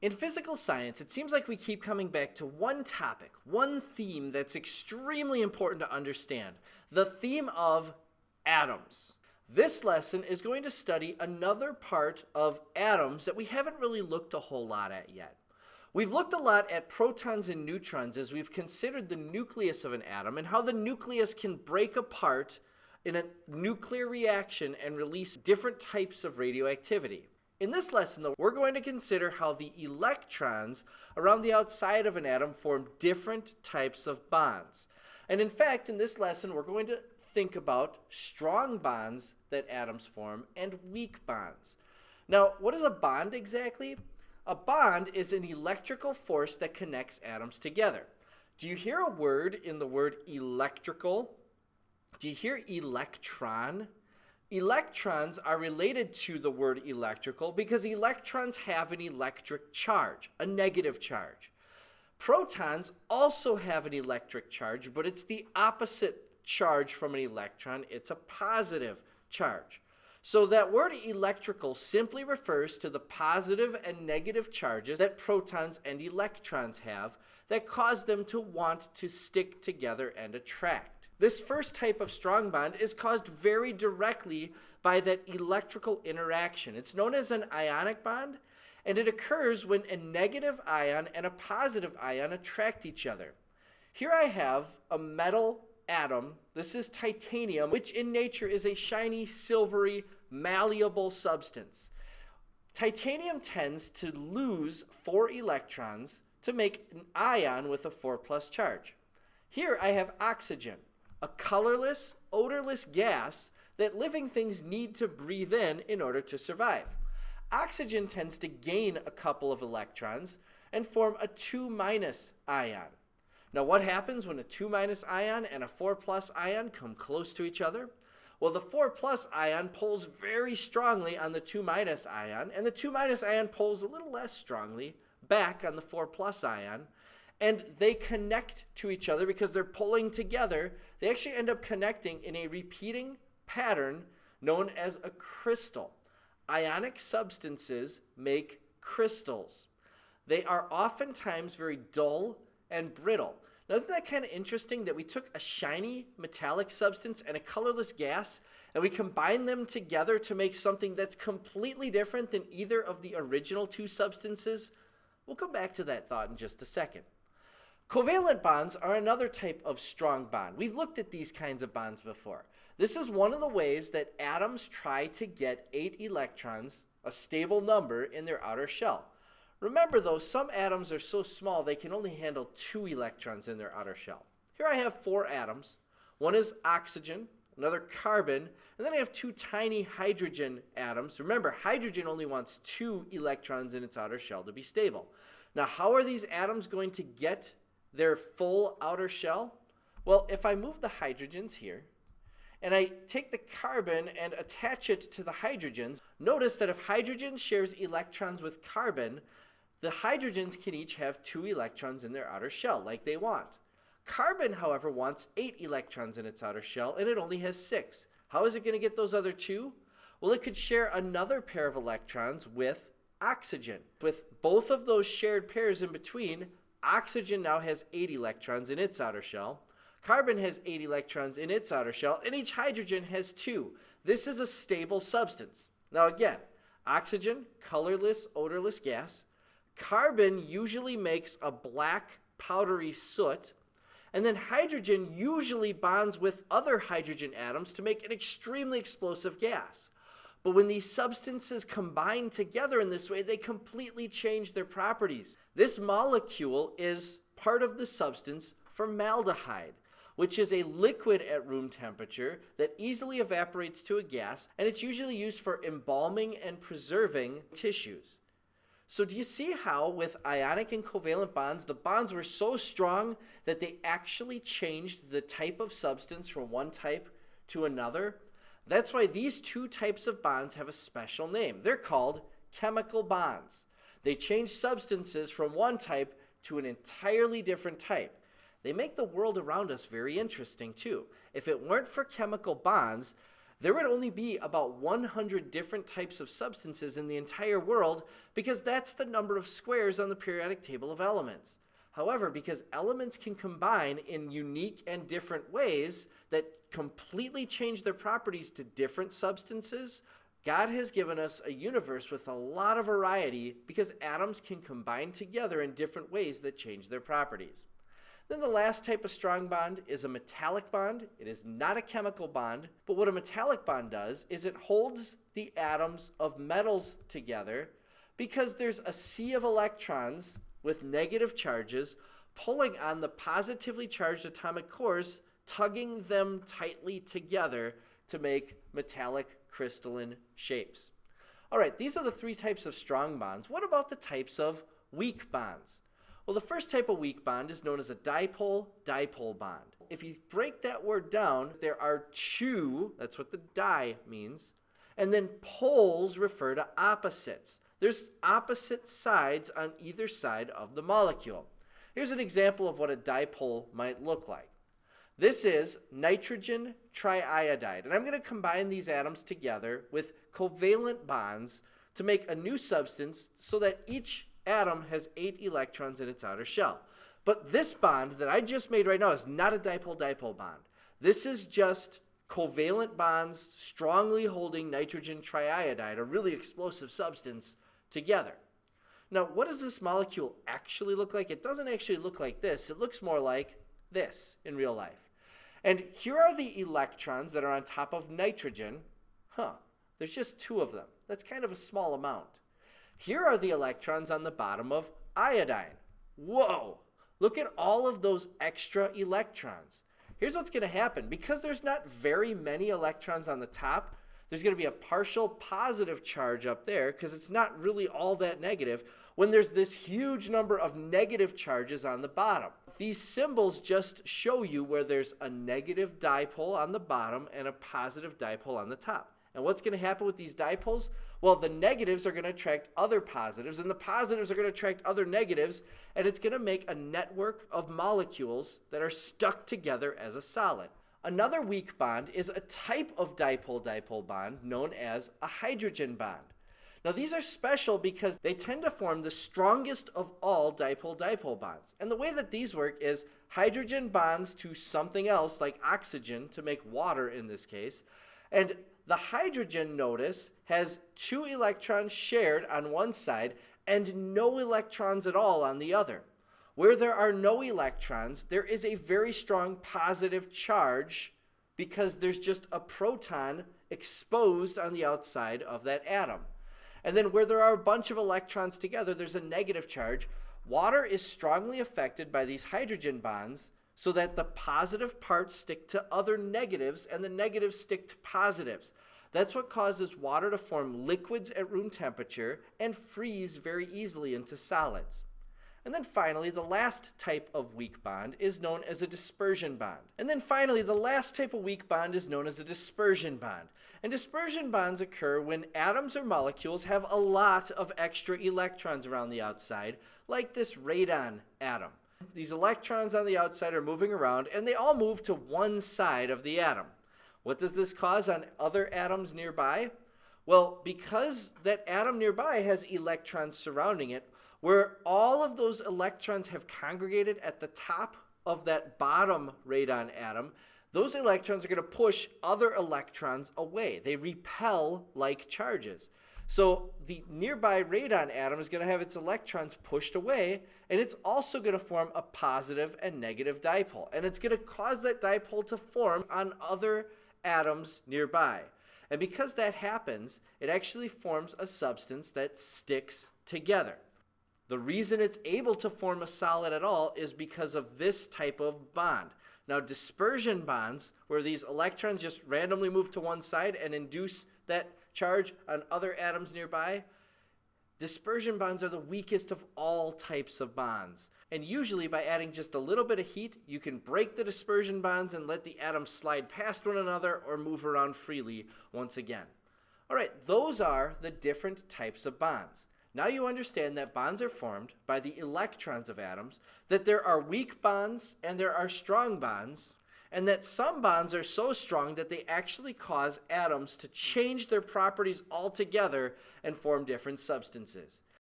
In physical science, it seems like we keep coming back to one topic, one theme that's extremely important to understand, the theme of atoms. This lesson is going to study another part of atoms that we haven't really looked a whole lot at yet. We've looked a lot at protons and neutrons as we've considered the nucleus of an atom and how the nucleus can break apart in a nuclear reaction and release different types of radioactivity. In this lesson, though, we're going to consider how the electrons around the outside of an atom form different types of bonds. And in fact, in this lesson, we're going to think about strong bonds that atoms form and weak bonds. Now, what is a bond exactly? A bond is an electrical force that connects atoms together. Do you hear a word in the word electrical? Do you hear electron? Electrons are related to the word electrical because electrons have an electric charge, a negative charge. Protons also have an electric charge, but it's the opposite charge from an electron. It's a positive charge. So that word electrical simply refers to the positive and negative charges that protons and electrons have that cause them to want to stick together and attract. This first type of strong bond is caused very directly by that electrical interaction. It's known as an ionic bond, and it occurs when a negative ion and a positive ion attract each other. Here I have a metal atom. This is titanium, which in nature is a shiny, silvery, malleable substance. Titanium tends to lose 4 electrons to make an ion with a 4+ charge. Here I have oxygen, a colorless, odorless gas that living things need to breathe in order to survive. Oxygen tends to gain a couple of electrons and form a 2- ion. Now what happens when a 2- ion and a 4+ ion come close to each other? Well, the 4+ ion pulls very strongly on the 2- ion, and the 2- ion pulls a little less strongly back on the 4+ ion, and they connect to each other because they're pulling together. They actually end up connecting in a repeating pattern known as a crystal. Ionic substances make crystals. They are oftentimes very dull and brittle. Now, isn't that kind of interesting that we took a shiny metallic substance and a colorless gas and we combined them together to make something that's completely different than either of the original two substances? We'll come back to that thought in just a second. Covalent bonds are another type of strong bond. We've looked at these kinds of bonds before. This is one of the ways that atoms try to get 8 electrons, a stable number, in their outer shell. Remember though, some atoms are so small they can only handle 2 electrons in their outer shell. Here I have 4 atoms. One is oxygen, another carbon, and then I have 2 tiny hydrogen atoms. Remember, hydrogen only wants 2 electrons in its outer shell to be stable. Now, how are these atoms going to get their full outer shell? Well, if I move the hydrogens here, and I take the carbon and attach it to the hydrogens, notice that if hydrogen shares electrons with carbon, the hydrogens can each have 2 electrons in their outer shell, like they want. Carbon, however, wants 8 electrons in its outer shell, and it only has 6. How is it going to get those other 2? Well, it could share another pair of electrons with oxygen. With both of those shared pairs in between, oxygen now has 8 electrons in its outer shell. Carbon has 8 electrons in its outer shell, and each hydrogen has 2. This is a stable substance. Now again, oxygen, colorless, odorless gas. Carbon usually makes a black, powdery soot. And then hydrogen usually bonds with other hydrogen atoms to make an extremely explosive gas. But when these substances combine together in this way, they completely change their properties. This molecule is part of the substance formaldehyde, which is a liquid at room temperature that easily evaporates to a gas, and it's usually used for embalming and preserving tissues. So do you see how with ionic and covalent bonds, the bonds were so strong that they actually changed the type of substance from one type to another? That's why these 2 types of bonds have a special name. They're called chemical bonds. They change substances from one type to an entirely different type. They make the world around us very interesting too. If it weren't for chemical bonds, there would only be about 100 different types of substances in the entire world because that's the number of squares on the periodic table of elements. However, because elements can combine in unique and different ways that completely change their properties to different substances, God has given us a universe with a lot of variety because atoms can combine together in different ways that change their properties. Then the last type of strong bond is a metallic bond. It is not a chemical bond, but what a metallic bond does is it holds the atoms of metals together because there's a sea of electrons with negative charges pulling on the positively charged atomic cores, tugging them tightly together to make metallic crystalline shapes. All right, these are the three types of strong bonds. What about the types of weak bonds? Well, the first type of weak bond is known as a dipole-dipole bond. If you break that word down, there are two, that's what the di means, and then poles refer to opposites. There's opposite sides on either side of the molecule. Here's an example of what a dipole might look like. This is nitrogen triiodide, and I'm going to combine these atoms together with covalent bonds to make a new substance so that each atom has 8 electrons in its outer shell. But this bond that I just made right now is not a dipole-dipole bond. This is just covalent bonds strongly holding nitrogen triiodide, a really explosive substance, together. Now, what does this molecule actually look like? It doesn't actually look like this. It looks more like this in real life. And here are the electrons that are on top of nitrogen. There's just 2 of them. That's kind of a small amount. Here are the electrons on the bottom of iodine. Whoa! Look at all of those extra electrons. Here's what's going to happen. Because there's not very many electrons on the top, there's going to be a partial positive charge up there because it's not really all that negative when there's this huge number of negative charges on the bottom. These symbols just show you where there's a negative dipole on the bottom and a positive dipole on the top. And what's going to happen with these dipoles? Well, the negatives are going to attract other positives, and the positives are going to attract other negatives, and it's going to make a network of molecules that are stuck together as a solid. Another weak bond is a type of dipole-dipole bond known as a hydrogen bond. Now, these are special because they tend to form the strongest of all dipole-dipole bonds. And the way that these work is hydrogen bonds to something else, like oxygen, to make water in this case, and the hydrogen, notice, has 2 electrons shared on one side and no electrons at all on the other. Where there are no electrons, there is a very strong positive charge because there's just a proton exposed on the outside of that atom. And then where there are a bunch of electrons together, there's a negative charge. Water is strongly affected by these hydrogen bonds so that the positive parts stick to other negatives and the negatives stick to positives. That's what causes water to form liquids at room temperature and freeze very easily into solids. And then finally, the last type of weak bond is known as a dispersion bond. And then finally, the last type of weak bond is known as a dispersion bond. And dispersion bonds occur when atoms or molecules have a lot of extra electrons around the outside, like this radon atom. These electrons on the outside are moving around, and they all move to one side of the atom. What does this cause on other atoms nearby? Well, because that atom nearby has electrons surrounding it, where all of those electrons have congregated at the top of that bottom radon atom, those electrons are going to push other electrons away. They repel like charges. So the nearby radon atom is going to have its electrons pushed away, and it's also going to form a positive and negative dipole. And it's going to cause that dipole to form on other atoms nearby. And because that happens, it actually forms a substance that sticks together. The reason it's able to form a solid at all is because of this type of bond. Now, dispersion bonds, where these electrons just randomly move to one side and induce that charge on other atoms nearby, dispersion bonds are the weakest of all types of bonds. And usually by adding just a little bit of heat, you can break the dispersion bonds and let the atoms slide past one another or move around freely once again. All right, those are the different types of bonds. Now you understand that bonds are formed by the electrons of atoms, that there are weak bonds and there are strong bonds, and that some bonds are so strong that they actually cause atoms to change their properties altogether and form different substances.